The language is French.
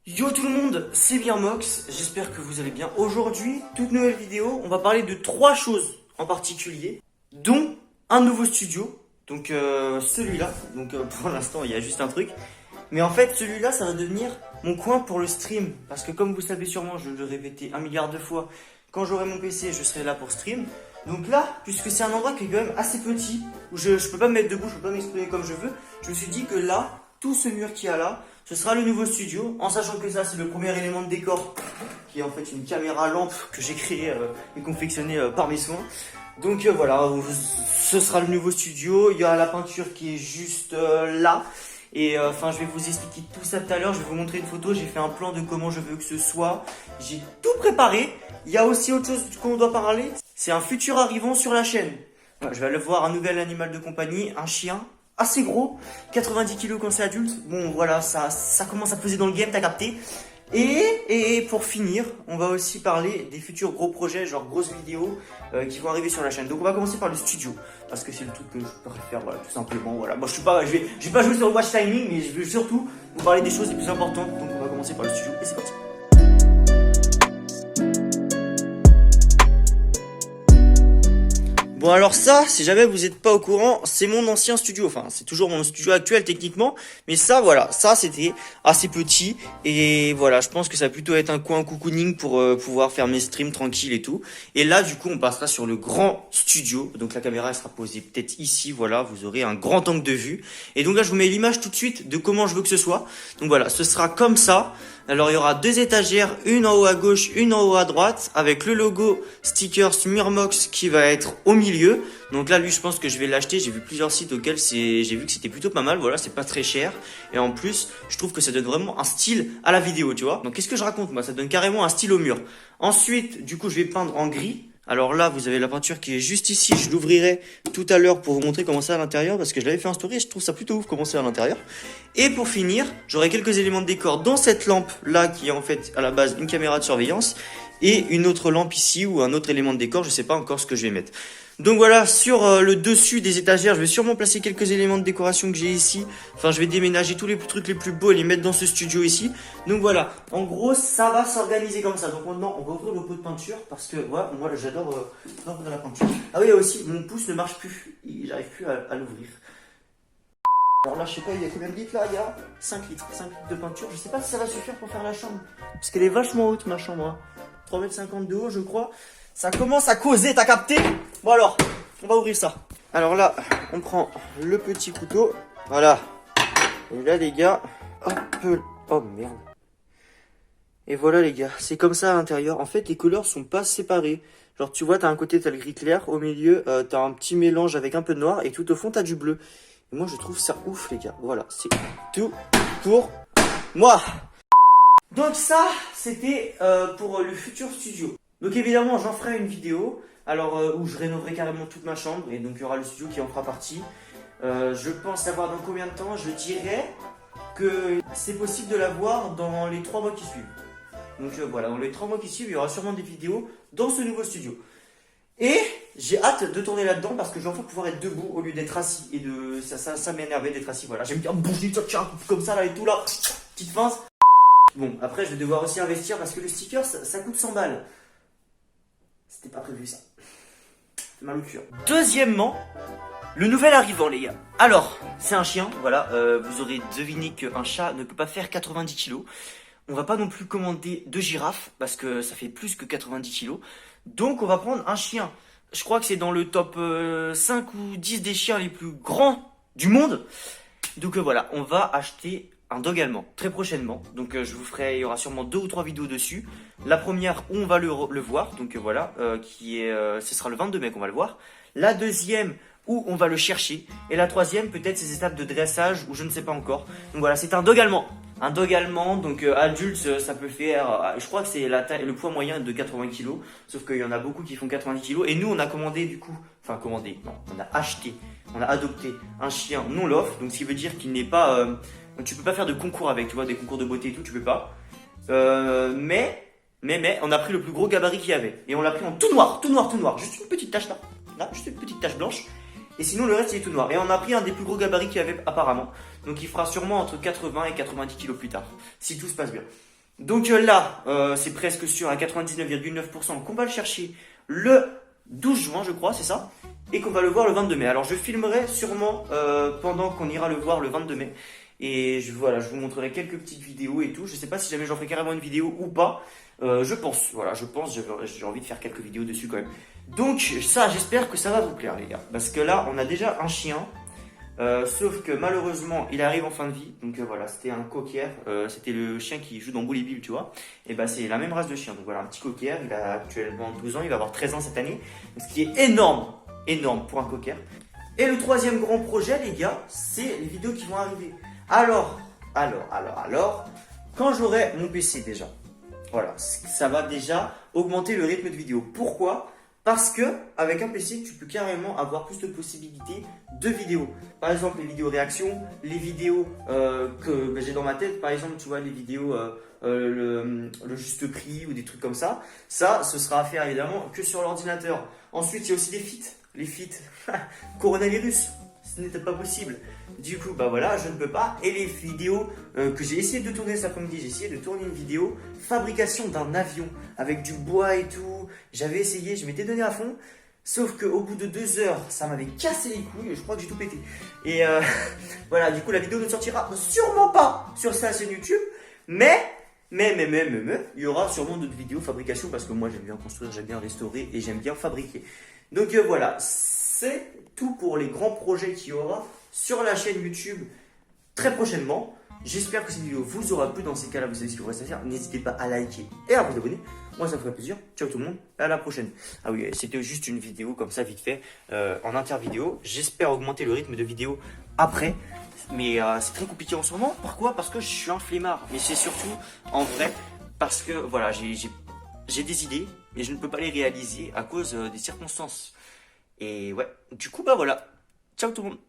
Yo tout le monde, c'est Birmox, j'espère que vous allez bien. Aujourd'hui, toute nouvelle vidéo, on va parler de trois choses en particulier, dont un nouveau studio, donc celui-là, donc pour l'instant il y a juste un truc, mais en fait celui-là ça va devenir mon coin pour le stream, parce que comme vous savez sûrement, je le répétais 1 milliard de fois, quand j'aurai mon PC je serai là pour stream. Donc là, puisque c'est un endroit qui est quand même assez petit, où je peux pas me mettre debout, je peux pas m'exprimer comme je veux, je me suis dit que là, tout ce mur qu'il y a là, ce sera le nouveau studio, en sachant que ça c'est le premier élément de décor, qui est en fait une caméra lampe que j'ai créée et confectionnée par mes soins. Donc voilà, ce sera le nouveau studio, il y a la peinture qui est juste là. Et enfin je vais vous expliquer tout ça tout à l'heure, je vais vous montrer une photo, j'ai fait un plan de comment je veux que ce soit, j'ai tout préparé. Il y a aussi autre chose qu'on doit parler, c'est un futur arrivant sur la chaîne. Voilà, je vais aller voir un nouvel animal de compagnie, un chien assez gros, 90 kilos quand c'est adulte. Bon voilà, ça commence à peser dans le game, t'as capté. Et pour finir, on va aussi parler des futurs gros projets, genre grosses vidéos qui vont arriver sur la chaîne. Donc on va commencer par le studio, parce que c'est le truc que je préfère, voilà, tout simplement. Voilà. Moi je vais pas jouer sur le watch timing, mais je veux surtout vous parler des choses les plus importantes. Donc on va commencer par le studio, et c'est parti. Bon alors ça, si jamais vous n'êtes pas au courant, c'est mon ancien studio, enfin c'est toujours mon studio actuel techniquement, mais ça voilà, ça c'était assez petit et voilà, je pense que ça va plutôt être un coin cocooning pour pouvoir faire mes streams tranquilles et tout. Et là du coup on passera sur le grand studio, donc la caméra elle sera posée peut-être ici, voilà, vous aurez un grand angle de vue. Et donc là je vous mets l'image tout de suite de comment je veux que ce soit. Donc voilà, ce sera comme ça. Alors il y aura deux étagères, une en haut à gauche, une en haut à droite, avec le logo stickers Mirmox qui va être au milieu. Donc là lui je pense que je vais l'acheter, j'ai vu plusieurs sites auxquels j'ai vu que c'était plutôt pas mal, voilà, c'est pas très cher. Et en plus je trouve que ça donne vraiment un style à la vidéo, tu vois. Donc qu'est-ce que je raconte moi, ça donne carrément un style au mur. Ensuite du coup je vais peindre en gris. Alors là, vous avez la peinture qui est juste ici. Je l'ouvrirai tout à l'heure pour vous montrer comment c'est à l'intérieur parce que je l'avais fait en story et je trouve ça plutôt ouf comment c'est à l'intérieur. Et pour finir, j'aurai quelques éléments de décor dans cette lampe là qui est en fait à la base une caméra de surveillance et une autre lampe ici ou un autre élément de décor. Je sais pas encore ce que je vais mettre. Donc voilà, sur le dessus des étagères, je vais sûrement placer quelques éléments de décoration que j'ai ici. Enfin, je vais déménager tous les trucs les plus beaux et les mettre dans ce studio ici. Donc voilà, en gros, ça va s'organiser comme ça. Donc maintenant, on va ouvrir le pot de peinture parce que ouais, moi j'adore ouvrir la peinture. Ah oui, aussi, mon pouce ne marche plus. J'arrive plus à l'ouvrir. Alors là, je sais pas, il y a combien de litres là? Il y a 5 litres. 5 litres de peinture. Je sais pas si ça va suffire pour faire la chambre. Parce qu'elle est vachement haute, ma chambre. Hein. 3,50 m de haut, je crois. Ça commence à causer, t'as capté? Bon alors, on va ouvrir ça. Alors là, on prend le petit couteau. Voilà. Et là les gars, hop, oh merde. Et voilà les gars, c'est comme ça à l'intérieur. En fait, les couleurs sont pas séparées. Genre tu vois, t'as un côté, t'as le gris clair. Au milieu, t'as un petit mélange avec un peu de noir. Et tout au fond, t'as du bleu. Et moi, je trouve ça ouf les gars. Voilà, c'est tout pour moi. Donc ça, c'était pour le futur studio. Donc évidemment, j'en ferai une vidéo, alors où je rénoverai carrément toute ma chambre, et donc il y aura le studio qui en fera partie. Je pense savoir dans combien de temps, je dirais que c'est possible de l'avoir dans les 3 mois qui suivent. Donc voilà, dans les 3 mois qui suivent, il y aura sûrement des vidéos dans ce nouveau studio. Et j'ai hâte de tourner là-dedans parce que je vais enfin pouvoir être debout au lieu d'être assis. Et de ça m'énervait d'être assis, voilà. J'aime bien bouger, tiens, comme ça là et tout là, petite pince. Bon, après je vais devoir aussi investir parce que le sticker ça coûte 100 balles. C'était pas prévu ça. C'est mal au cul. Deuxièmement, le nouvel arrivant les gars. Alors, c'est un chien, voilà. Vous aurez deviné qu'un chat ne peut pas faire 90 kilos. On va pas non plus commander de girafe parce que ça fait plus que 90 kilos. Donc on va prendre un chien. Je crois que c'est dans le top 5 ou 10 des chiens les plus grands du monde. Donc voilà, on va acheter un dog allemand très prochainement. Donc je vous ferai, il y aura sûrement 2 ou 3 vidéos dessus. La première où on va le voir, donc voilà, ce sera le 22 mai qu'on va le voir. La deuxième où on va le chercher. Et la troisième peut-être ces étapes de dressage ou je ne sais pas encore. Donc voilà, c'est un dog allemand. Un dog allemand, donc adulte, ça peut faire, je crois que c'est la taille, le poids moyen de 80 kg. Sauf qu'il y en a beaucoup qui font 90 kg. Et nous on a commandé du coup, enfin commandé, non, on a acheté, on a adopté un chien non lof. Donc ce qui veut dire qu'il n'est pas... donc tu peux pas faire de concours avec, tu vois, des concours de beauté et tout, tu peux pas. Mais on a pris le plus gros gabarit qu'il y avait. Et on l'a pris en tout noir, tout noir, tout noir. Juste une petite tache là, juste une petite tache blanche. Et sinon le reste il est tout noir. Et on a pris un des plus gros gabarits qu'il y avait apparemment. Donc il fera sûrement entre 80 et 90 kilos plus tard. Si tout se passe bien. Donc là, c'est presque sûr à 99,9% qu'on va le chercher le 12 juin, je crois, c'est ça, et qu'on va le voir le 22 mai. Alors je filmerai sûrement pendant qu'on ira le voir le 22 mai. Et voilà, je vous montrerai quelques petites vidéos et tout. Je sais pas si jamais j'en ferai carrément une vidéo ou pas. Je pense, voilà, j'ai envie de faire quelques vidéos dessus quand même. Donc ça, j'espère que ça va vous plaire les gars. Parce que là, on a déjà un chien. Sauf que malheureusement, il arrive en fin de vie. Donc voilà, c'était un cocker. C'était le chien qui joue dans Bully Bill, tu vois. Et bah c'est la même race de chien. Donc voilà, un petit cocker. Il a actuellement 12 ans. Il va avoir 13 ans cette année. Ce qui est énorme. Énorme pour un cocker. Et le troisième grand projet, les gars, c'est les vidéos qui vont arriver. Alors, quand j'aurai mon PC déjà, voilà, ça va déjà augmenter le rythme de vidéo. Pourquoi? Parce que avec un PC, tu peux carrément avoir plus de possibilités de vidéos. Par exemple, les vidéos réactions, les vidéos que j'ai dans ma tête, par exemple, tu vois, les vidéos le juste prix ou des trucs comme ça. Ça, ce sera à faire évidemment que sur l'ordinateur. Ensuite, il y a aussi les feats. Les feats, coronavirus, ce n'était pas possible. Du coup, bah voilà, je ne peux pas. Et les vidéos que j'ai essayé de tourner cet après-midi, j'ai essayé de tourner une vidéo fabrication d'un avion avec du bois et tout. J'avais essayé, je m'étais donné à fond. Sauf qu'au bout de 2 heures, ça m'avait cassé les couilles et je crois que j'ai tout pété. Et voilà, du coup, la vidéo ne sortira sûrement pas sur sa chaîne YouTube. Mais, il y aura sûrement d'autres vidéos fabrication parce que moi, j'aime bien construire, j'aime bien restaurer et j'aime bien fabriquer. Donc voilà, c'est tout pour les grands projets qu'il y aura sur la chaîne YouTube très prochainement. J'espère que cette vidéo vous aura plu. Dans ces cas-là, vous savez ce qu'il vous reste à faire. N'hésitez pas à liker et à vous abonner. Moi, ça me ferait plaisir. Ciao tout le monde, à la prochaine. Ah oui, c'était juste une vidéo comme ça, vite fait, en inter-vidéo. J'espère augmenter le rythme de vidéo après. Mais c'est très compliqué en ce moment. Pourquoi? Parce que je suis un flemmard. Mais c'est surtout en vrai parce que voilà, j'ai des idées, mais je ne peux pas les réaliser à cause des circonstances. Et ouais, du coup, bah voilà. Ciao tout le monde.